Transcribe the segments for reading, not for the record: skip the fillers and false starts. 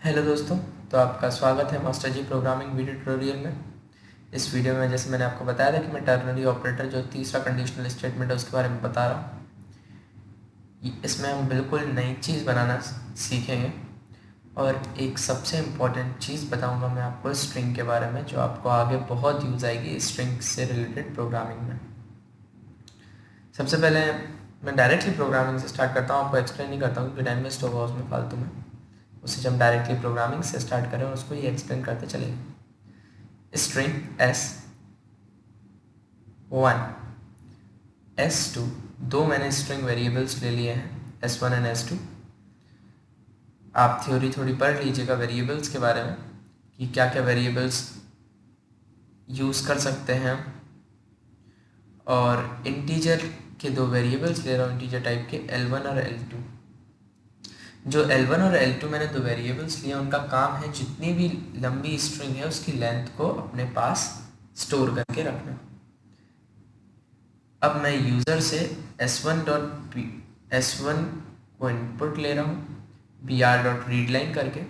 Hello दोस्तों, तो आपका स्वागत है मास्टर जी प्रोग्रामिंग वीडियो ट्यूटोरियल में। इस वीडियो में जैसे मैंने आपको बताया था कि मैं टर्नरी ऑपरेटर जो तीसरा कंडीशनल स्टेटमेंट है उसके बारे में बता रहा हूँ। इसमें हम बिल्कुल नई चीज़ बनाना सीखेंगे और एक सबसे इम्पॉर्टेंट चीज़ बताऊँगा मैं आपको स्ट्रिंग के बारे में, जो आपको आगे बहुत यूज़ आएगी स्ट्रिंग से रिलेटेड प्रोग्रामिंग में। सबसे पहले मैं डायरेक्टली प्रोग्रामिंग से स्टार्ट करता हूँ, आपको एक्सप्लेन नहीं करता हूँ क्योंकि टाइम वेस्ट होगा उसमें फालतू में। उससे जब डायरेक्टली प्रोग्रामिंग से स्टार्ट करें और उसको ही एक्सप्लेन करते चलेंगे। स्ट्रिंग S1 S2, दो मैंने स्ट्रिंग वेरिएबल्स ले लिए हैं S1 एंड S2। आप थ्योरी थोड़ी पढ़ लीजिएगा वेरिएबल्स के बारे में कि क्या क्या वेरिएबल्स यूज़ कर सकते हैं। और इंटीजर के दो वेरिएबल्स ले रहा हूँ, इंटीजर टाइप के L1 और L2। जो L1 और L2 मैंने दो वेरिएबल्स लिए, उनका काम है जितनी भी लंबी स्ट्रिंग है उसकी लेंथ को अपने पास स्टोर करके रखना। अब मैं यूज़र से S1 को इनपुट ले रहा हूँ br.readline करके,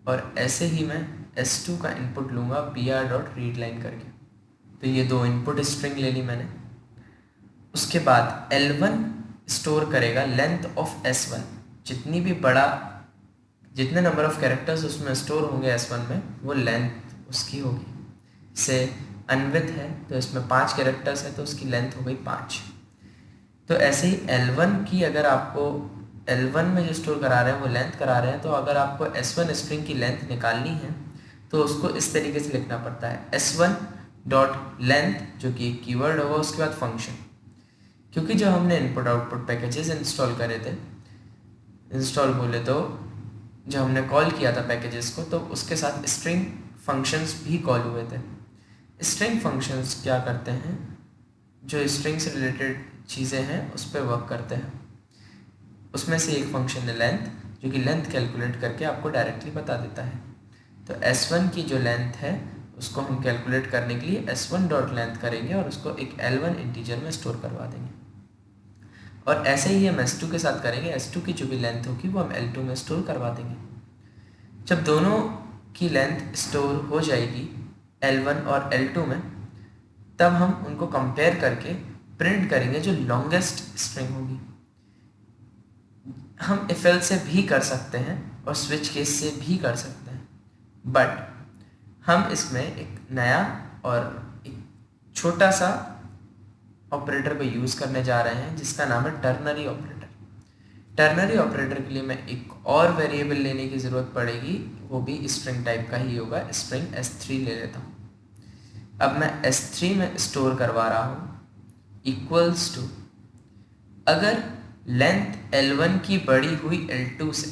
और ऐसे ही मैं S2 का इनपुट लूँगा br.readline करके। तो ये दो इनपुट स्ट्रिंग ले ली मैंने। उसके बाद L1 स्टोर करेगा लेंथ ऑफ S1, जितने नंबर ऑफ कैरेक्टर्स उसमें स्टोर होंगे S1 में वो लेंथ उसकी होगी। से अनविथ है तो इसमें 5 कैरेक्टर्स है तो उसकी लेंथ हो गई 5। तो ऐसे ही L1 की, अगर आपको L1 में जो स्टोर करा रहे हैं वो लेंथ करा रहे हैं, तो अगर आपको S1 स्ट्रिंग की लेंथ निकालनी है तो उसको इस तरीके से लिखना पड़ता है S1 डॉट लेंथ, जो कि एक कीवर्ड होगा, उसके बाद फंक्शन। क्योंकि जो हमने इनपुट आउटपुट पैकेजेस इंस्टॉल करे थे, इंस्टॉल बोले तो जो हमने कॉल किया था पैकेजेस को, तो उसके साथ स्ट्रिंग फंक्शंस भी कॉल हुए थे। स्ट्रिंग फंक्शंस क्या करते हैं, जो स्ट्रिंग से रिलेटेड चीज़ें हैं उस पर वर्क करते हैं। उसमें से एक फंक्शन है लेंथ, जो कि लेंथ कैलकुलेट करके आपको डायरेक्टली बता देता है। तो S1 की जो लेंथ है उसको हम कैलकुलेट करने के लिए S1 डॉट लेंथ करेंगे और उसको एक L1 इंटीजर में स्टोर करवा देंगे। और ऐसे ही हम S2 के साथ करेंगे, S2 की जो भी लेंथ होगी वो हम L2 में स्टोर करवा देंगे। जब दोनों की लेंथ स्टोर हो जाएगी L1 और L2 में, तब हम उनको कंपेयर करके प्रिंट करेंगे जो लॉन्गेस्ट स्ट्रिंग होगी। हम इफ एल्स से भी कर सकते हैं और स्विच केस से भी कर सकते हैं, बट हम इसमें एक नया और एक छोटा सा ऑपरेटर को यूज़ करने जा रहे हैं जिसका नाम है टर्नरी ऑपरेटर। टर्नरी ऑपरेटर के लिए मैं एक और वेरिएबल लेने की ज़रूरत पड़ेगी, वो भी स्ट्रिंग टाइप का ही होगा। स्ट्रिंग S3 ले लेता हूँ। अब मैं S3 में स्टोर करवा रहा हूँ इक्वल्स टू, अगर लेंथ L1 की बड़ी हुई L2 से,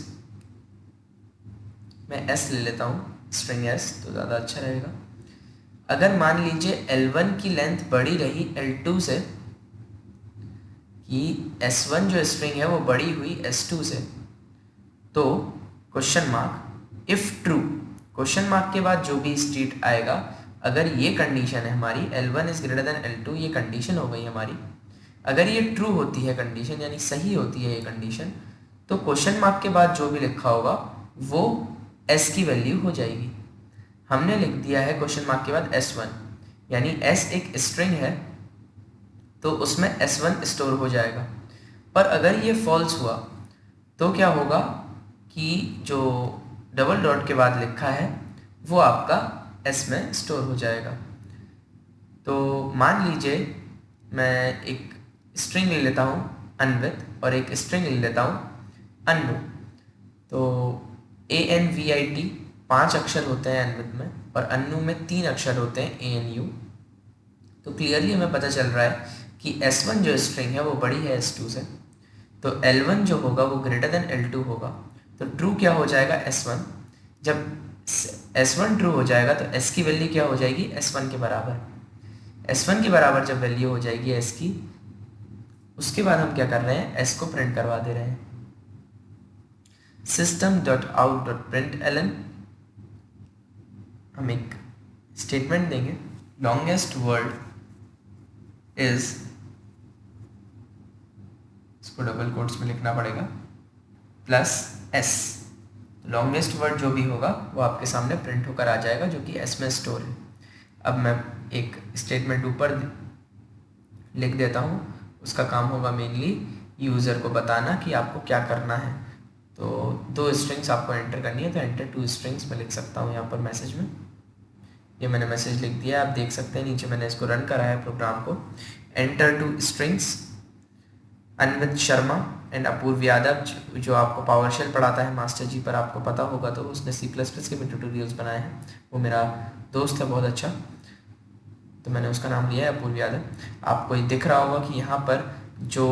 मैं S ले लेता हूँ स्ट्रिंग S तो ज़्यादा अच्छा रहेगा। अगर मान लीजिए L1 की लेंथ बड़ी रही L2 से, कि S1 जो स्ट्रिंग है वो बड़ी हुई S2 से, तो question mark if true, question mark के बाद जो भी स्टेट आएगा, अगर ये कंडीशन है हमारी L1 is greater than L2, ये कंडीशन हो गई हमारी, अगर ये ट्रू होती है कंडीशन, यानी सही होती है ये कंडीशन, तो क्वेश्चन मार्क के बाद जो भी लिखा होगा वो S की वैल्यू हो जाएगी। हमने लिख दिया है क्वेश्चन मार्क के बाद S1, यानी S एक स्ट्रिंग है तो उसमें S1 स्टोर हो जाएगा। पर अगर ये फॉल्स हुआ तो क्या होगा कि जो डबल डॉट के बाद लिखा है वो आपका S में स्टोर हो जाएगा। तो मान लीजिए मैं एक स्ट्रिंग ले लेता हूँ अनविथ और एक स्ट्रिंग ले लेता हूँ अननो। तो ANVIT 5 अक्षर होते हैं अनविथ में, और अन्नू में 3 अक्षर होते हैं ANU। तो क्लियरली हमें पता चल रहा है कि S1 जो स्ट्रिंग है वो बड़ी है S2 से, तो L1 जो होगा वो ग्रेटर देन L2 होगा। तो ट्रू क्या हो जाएगा S1, जब S1 ट्रू हो जाएगा तो S की वैल्यू क्या हो जाएगी S1 के बराबर। S1 के बराबर जब वैल्यू हो जाएगी S की, उसके बाद हम क्या कर रहे हैं, S को प्रिंट करवा दे रहे हैं। system.out.println, हम एक स्टेटमेंट देंगे, लॉन्गेस्ट वर्ड इज, इसको डबल कोट्स में लिखना पड़ेगा, प्लस S। लॉन्गेस्ट वर्ड जो भी होगा वो आपके सामने प्रिंट होकर आ जाएगा, जो कि एस में स्टोर है। अब मैं एक स्टेटमेंट ऊपर लिख देता हूँ, उसका काम होगा मेनली यूज़र को बताना कि आपको क्या करना है। तो 2 स्ट्रिंग्स आपको एंटर करनी है, तो एंटर 2 स्ट्रिंग्स मैं लिख सकता हूँ यहाँ पर मैसेज में। ये मैंने मैसेज लिख दिया, आप देख सकते हैं नीचे मैंने इसको रन करा है प्रोग्राम को। Enter 2 strings Anvit Sharma and अपूर्व यादव, जो आपको पावरशेल पढ़ाता है मास्टर जी पर, आपको पता होगा, तो उसने C++ के भी ट्यूटोरियल्स बनाए हैं, वो मेरा दोस्त है बहुत अच्छा, तो मैंने उसका नाम लिया है अपूर्व यादव। आपको ये दिख रहा होगा कि यहाँ पर जो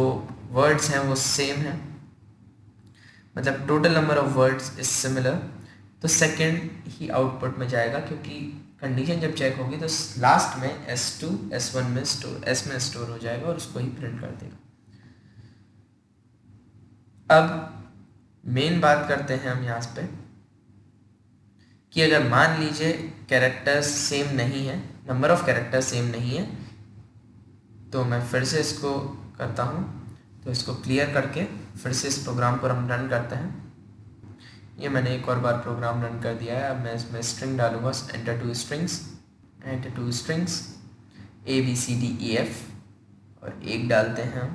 वर्ड्स हैं वो सेम हैं, मतलब total number of words is similar, तो सेकंड ही आउटपुट में जाएगा, क्योंकि कंडीशन जब चेक होगी तो लास्ट में S2 S1 में S में स्टोर हो जाएगा और उसको ही प्रिंट कर देगा। अब मेन बात करते हैं हम यहाँ पे कि अगर मान लीजिए कैरेक्टर्स सेम नहीं है, नंबर ऑफ कैरेक्टर्स सेम नहीं है, तो मैं फिर से इसको करता हूँ, तो इसको क्लियर करके फिर से इस प्रोग्राम को हम रन करते हैं। ये मैंने एक और बार प्रोग्राम रन कर दिया है। अब मैं इसमें स्ट्रिंग डालूंगा, एंटर 2 स्ट्रिंग्स ABCDEF, और एक डालते हैं हम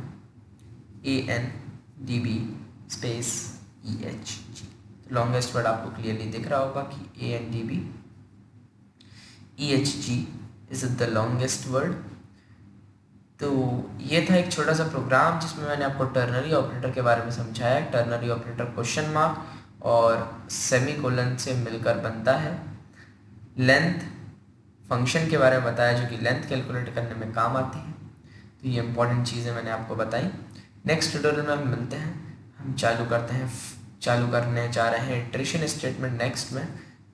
ANDB space EHG। Longest word आपको क्लियरली दिख रहा होगा कि ANDB EHG is the longest word. तो ये था एक छोटा सा प्रोग्राम जिसमें मैंने आपको टर्नरी ऑपरेटर के बारे में समझाया। टर्नरी ऑपरेटर क्वेश्चन मार्क और सेमीकोलन से मिलकर बनता है। लेंथ फंक्शन के बारे में बताया, जो कि लेंथ कैलकुलेट करने में काम आती है। तो ये इंपॉर्टेंट चीज़ें मैंने आपको बताई। नेक्स्ट ट्यूटोरियल में हम मिलते हैं, हम चालू करने जा रहे हैं इटरेशन स्टेटमेंट नेक्स्ट में,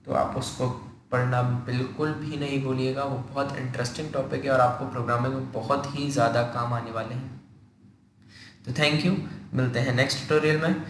तो आप उसको पढ़ना बिल्कुल भी नहीं भूलिएगा, वो बहुत इंटरेस्टिंग टॉपिक है और आपको प्रोग्रामिंग में बहुत ही ज़्यादा काम आने वाले हैं। तो थैंक यू, मिलते हैं नेक्स्ट ट्यूटोरियल में।